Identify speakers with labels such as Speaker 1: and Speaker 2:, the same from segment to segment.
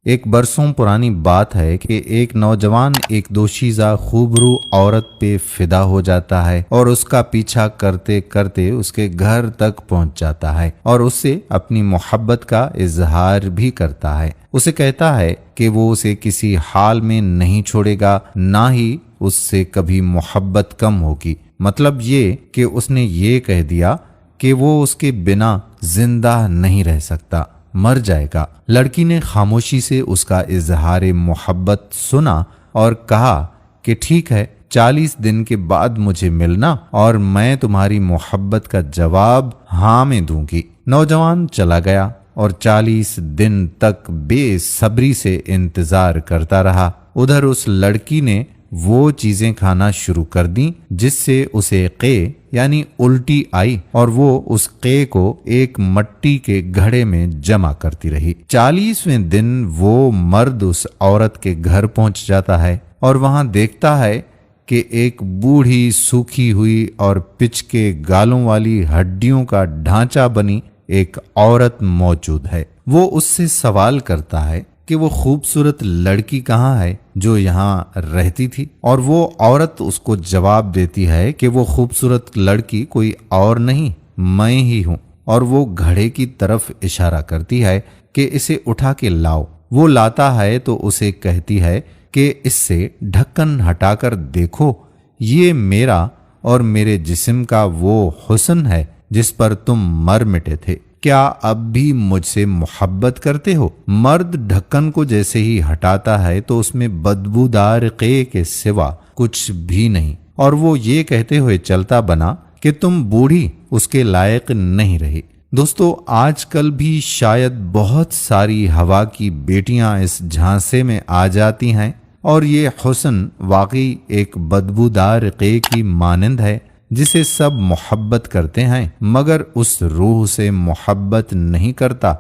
Speaker 1: ایک برسوں پرانی بات ہے کہ ایک نوجوان ایک دوشیزہ خوبرو عورت پہ فدا ہو جاتا ہے اور اس کا پیچھا کرتے کرتے اس کے گھر تک پہنچ جاتا ہے اور اس سے اپنی محبت کا اظہار بھی کرتا ہے۔ اسے کہتا ہے کہ وہ اسے کسی حال میں نہیں چھوڑے گا، نہ ہی اس سے کبھی محبت کم ہوگی۔ مطلب یہ کہ اس نے یہ کہہ دیا کہ وہ اس کے بنا زندہ نہیں رہ سکتا، مر جائے گا۔ لڑکی نے خاموشی سے اس کا اظہار محبت سنا اور کہا کہ ٹھیک ہے، 40 دن کے بعد مجھے ملنا اور میں تمہاری محبت کا جواب ہاں میں دوں گی۔ نوجوان چلا گیا اور 40 دن تک بے صبری سے انتظار کرتا رہا۔ ادھر اس لڑکی نے وہ چیزیں کھانا شروع کر دیں جس سے اسے قے یعنی الٹی آئی اور وہ اس قے کو ایک مٹی کے گھڑے میں جمع کرتی رہی۔ 40ویں دن وہ مرد اس عورت کے گھر پہنچ جاتا ہے اور وہاں دیکھتا ہے کہ ایک بوڑھی سوکھی ہوئی اور پچ کے گالوں والی ہڈیوں کا ڈھانچہ بنی ایک عورت موجود ہے۔ وہ اس سے سوال کرتا ہے کہ وہ خوبصورت لڑکی کہاں ہے جو یہاں رہتی تھی، اور وہ عورت اس کو جواب دیتی ہے کہ وہ خوبصورت لڑکی کوئی اور نہیں، میں ہی ہوں، اور وہ گھڑے کی طرف اشارہ کرتی ہے کہ اسے اٹھا کے لاؤ۔ وہ لاتا ہے تو اسے کہتی ہے کہ اس سے ڈھکن ہٹا کر دیکھو، یہ میرا اور میرے جسم کا وہ حسن ہے جس پر تم مر مٹے تھے، کیا اب بھی مجھ سے محبت کرتے ہو؟ مرد ڈھکن کو جیسے ہی ہٹاتا ہے تو اس میں بدبودار قے کے سوا کچھ بھی نہیں، اور وہ یہ کہتے ہوئے چلتا بنا کہ تم بوڑھی اس کے لائق نہیں رہی۔ دوستو، آج کل بھی شاید بہت ساری ہوا کی بیٹیاں اس جھانسے میں آ جاتی ہیں اور یہ حسن واقعی ایک بدبودار قے کی مانند ہے جسے سب محبت کرتے ہیں، مگر اس روح سے محبت نہیں کرتا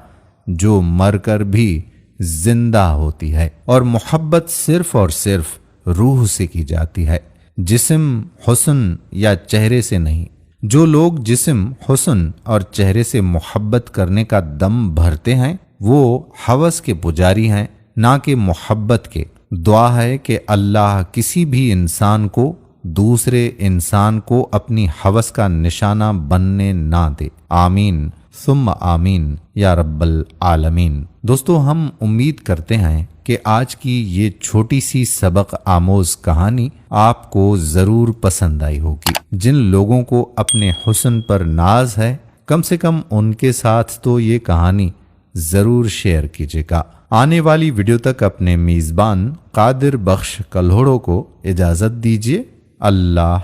Speaker 1: جو مر کر بھی زندہ ہوتی ہے، اور محبت صرف اور صرف روح سے کی جاتی ہے، جسم، حسن یا چہرے سے نہیں۔ جو لوگ جسم، حسن اور چہرے سے محبت کرنے کا دم بھرتے ہیں وہ ہوس کے پجاری ہیں، نہ کہ محبت کے۔ دعا ہے کہ اللہ کسی بھی انسان کو دوسرے انسان کو اپنی ہوس کا نشانہ بننے نہ دے، آمین ثم آمین یا رب العالمین۔ دوستو، ہم امید کرتے ہیں کہ آج کی یہ چھوٹی سی سبق آموز کہانی آپ کو ضرور پسند آئی ہوگی۔ جن لوگوں کو اپنے حسن پر ناز ہے، کم سے کم ان کے ساتھ تو یہ کہانی ضرور شیئر کیجیے گا۔ آنے والی ویڈیو تک اپنے میزبان قادر بخش کلہوڑو کو اجازت دیجیے۔ اللہ